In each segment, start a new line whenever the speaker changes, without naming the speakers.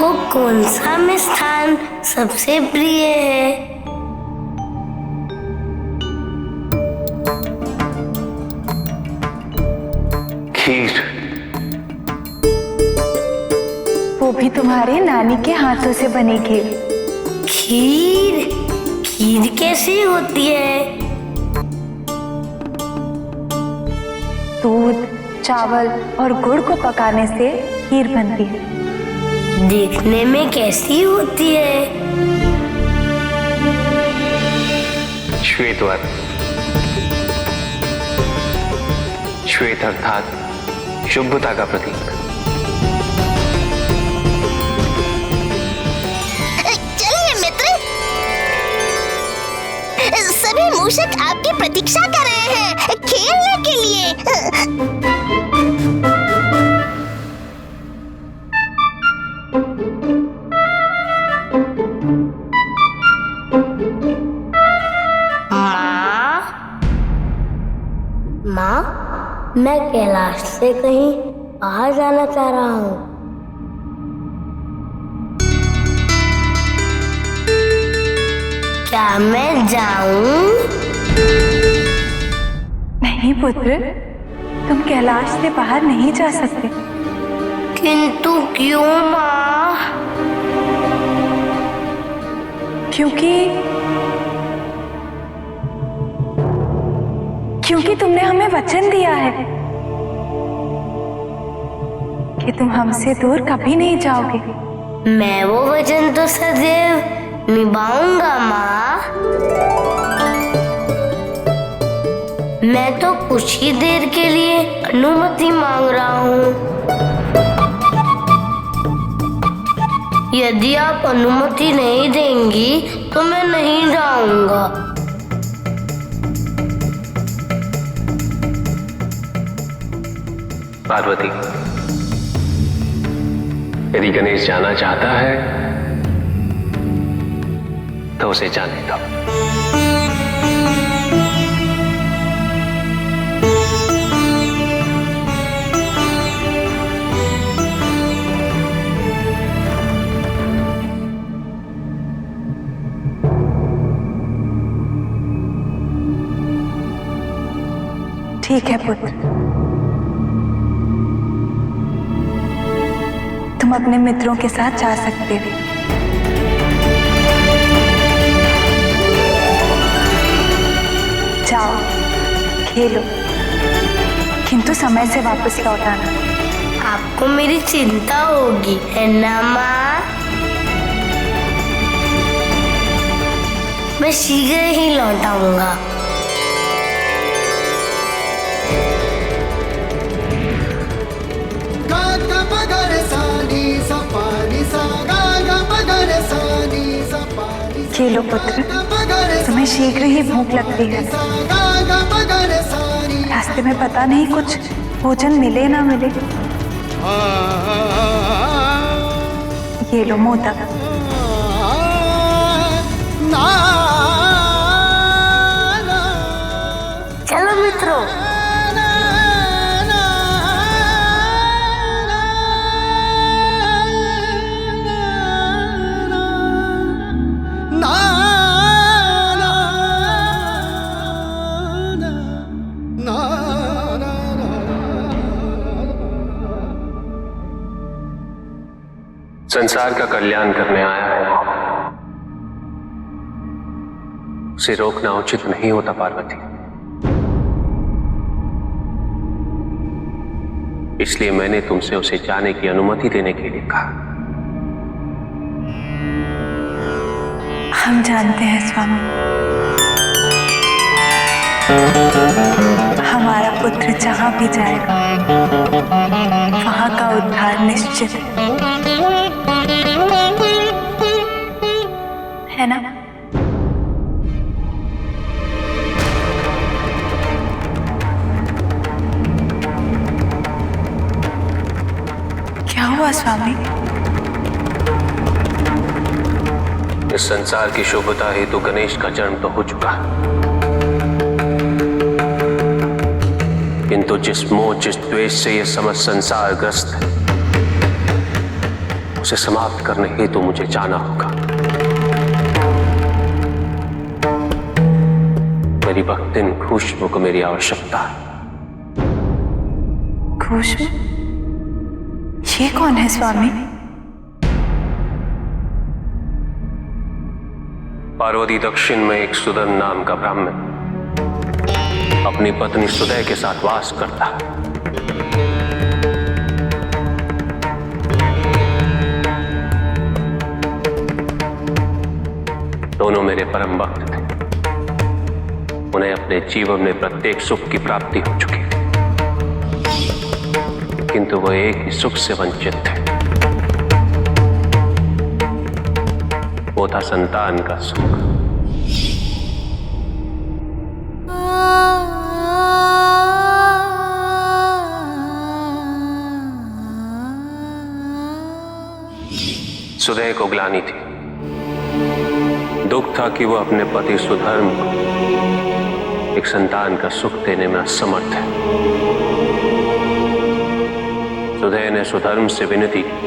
आपको कौन सा मिष्ठान सबसे प्रिय है?
खीर।
वो भी तुम्हारे नानी के हाथों से बनी खीर।
खीर? खीर कैसी होती है?
दूध, चावल और गुड़ को पकाने से खीर बनती है।
देखने में कैसी होती है?
श्वेतवर। श्वेत अर्थात शुभ्रता का प्रतीक।
चलिए मित्र, सभी मूषक आपकी प्रतीक्षा कर रहे हैं खेलने के लिए।
माँ, मैं कैलाश से कहीं बाहर जाना चाह रहा हूँ। क्या मैं जाऊँ?
नहीं पुत्र, तुम कैलाश से बाहर नहीं जा सकते।
किंतु क्यों माँ?
क्योंकि तुमने हमें वचन दिया है कि तुम हमसे दूर कभी नहीं जाओगे।
मैं वो वचन तो सदैव निभाऊंगा माँ। मैं तो कुछ ही देर के लिए अनुमति मांग रहा हूँ। यदि आप अनुमति नहीं देंगी तो मैं नहीं जाऊंगा।
पार्वती, यदि गणेश जाना चाहता है तो उसे जाने दो।
ठीक है पुत्र, तुम अपने मित्रों के साथ जा सकते हो। जाओ, खेलो, किंतु समय से वापस लौट आना।
आपको मेरी चिंता होगी, है ना माँ? मैं शीघ्र ही लौट आऊंगा।
खेलो पुत्र, तुम्हें शीघ्र ही भूख लगती है। रास्ते में पता नहीं कुछ भोजन मिले ना मिले। ये लो मोदक।
चलो मित्रों,
संसार का कल्याण करने आया है, उसे रोकना उचित नहीं होता पार्वती। इसलिए मैंने तुमसे उसे जाने की अनुमति देने के लिए कहा।
हम जानते हैं स्वामी, हमारा पुत्र जहां भी जाएगा वहां का उद्धार निश्चित है ना? क्या हुआ स्वामी?
इस संसार की शुभता हेतु गणेश का जन्म तो हो चुका, किंतु जिस मोह जिस द्वेष से यह समस्त संसार ग्रस्त है, उसे समाप्त करने हेतु मुझे जाना होगा। मेरी भक्तिन खुशबू को मेरी आवश्यकता है।
खुशबू? ये कौन है स्वामी?
पार्वती दक्षिण में एक सुदन नाम का ब्राह्मण अपनी पत्नी सुदय के साथ वास करता है। दोनों मेरे परम भक्त थे। उन्हें अपने जीवन में प्रत्येक सुख की प्राप्ति हो चुकी थी, किंतु वो एक ही सुख से वंचित थे। वो था संतान का सुख। सुदय को ग्लानि थी, दुख था कि वो अपने पति सुधर्म को एक संतान का सुख देने में असमर्थ है। सुदय ने सुधर्म से विनती की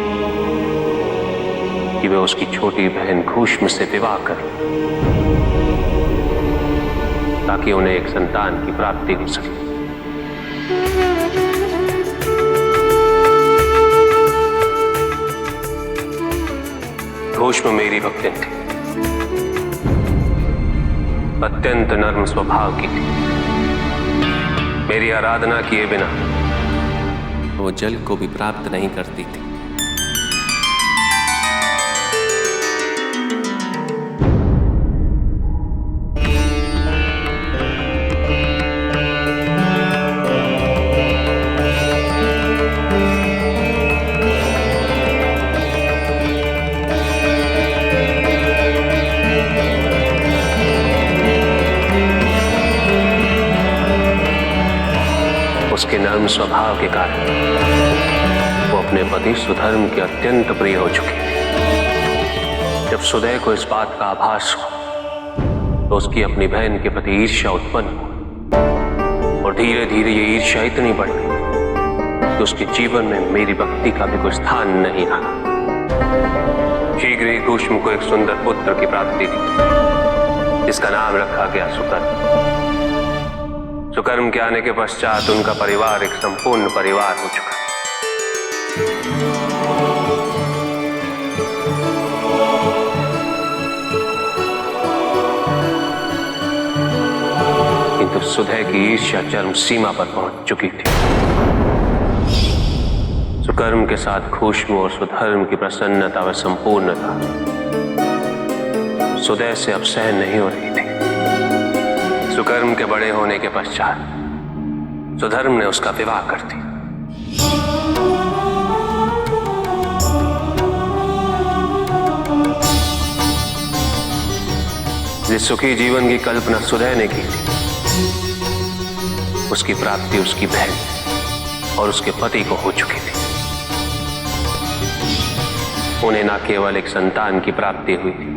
कि वे उसकी छोटी बहन खुशबू से विवाह कर, ताकि उन्हें एक संतान की प्राप्ति हो सके। खुशबू मेरी भक्तिन थी, अत्यंत नर्म स्वभाव की थी। मेरी आराधना किए बिना वो जल को भी प्राप्त नहीं करती थी। उसके नर्म स्वभाव के कारण वो अपने पति सुधर्म के अत्यंत प्रिय हो चुकी थी। जब सुदय को इस बात का आभास हुआ तो उसकी अपनी बहन के प्रति ईर्ष्या उत्पन्न हुई, और धीरे धीरे ये ईर्ष्या इतनी बढ़ गई कि उसके जीवन में मेरी भक्ति का भी कोई स्थान नहीं रहा। शीघ्र ही खुशबू को एक सुंदर पुत्र की प्राप्ति थी, जिसका नाम रखा गया सुकर्म। सुकर्म के आने के पश्चात उनका परिवार एक संपूर्ण परिवार हो चुका। किंतु सुदय की ईर्ष्या चरम सीमा पर पहुंच चुकी थी। सुकर्म के साथ खुशबू और सुधर्म की प्रसन्नता व संपूर्णता सुदय से अब सहन नहीं हो रही थी। सुकर्म के बड़े होने के पश्चात सुधर्म ने उसका विवाह कर दिया। जिस सुखी जीवन की कल्पना सुदय ने की थी, उसकी प्राप्ति उसकी बहन और उसके पति को हो चुकी थी। उन्हें न केवल एक संतान की प्राप्ति हुई थी,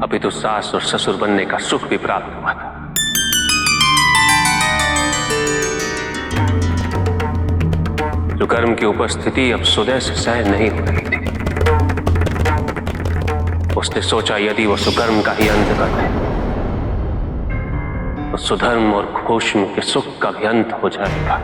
अभी तो सास और ससुर बनने का सुख भी प्राप्त हुआ था। सुकर्म की उपस्थिति अब सुदय से सहन नहीं हो रही थी। उसने सोचा यदि वो सुकर्म का ही अंत कर दे तो सुधर्म और खुशबू के सुख का भी अंत हो जाएगा।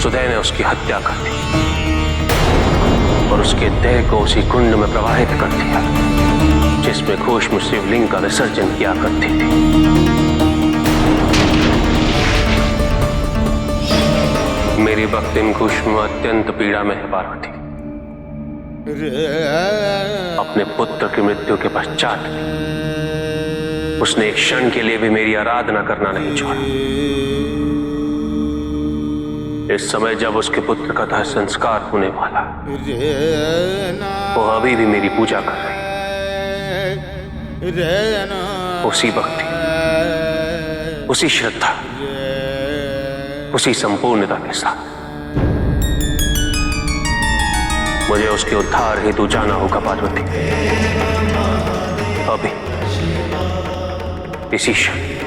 सुदय ने उसकी हत्या कर दी और उसके देह को उसी कुंड में प्रवाहित कर दिया जिसमें खुशबू शिवलिंग का विसर्जन किया करती थी। मेरी भक्तिन खुशबू अत्यंत पीड़ा में है पार्वती। अपने पुत्र की मृत्यु के पश्चात उसने एक क्षण के लिए भी मेरी आराधना करना नहीं छोड़ा। इस समय जब उसके पुत्र का दाह संस्कार होने वाला, वो अभी भी मेरी पूजा कर रही, उसी भक्ति, उसी श्रद्धा, उसी संपूर्णता के साथ। मुझे उसके उद्धार हेतु जाना होगा पार्वती। अभी इसी क्षण।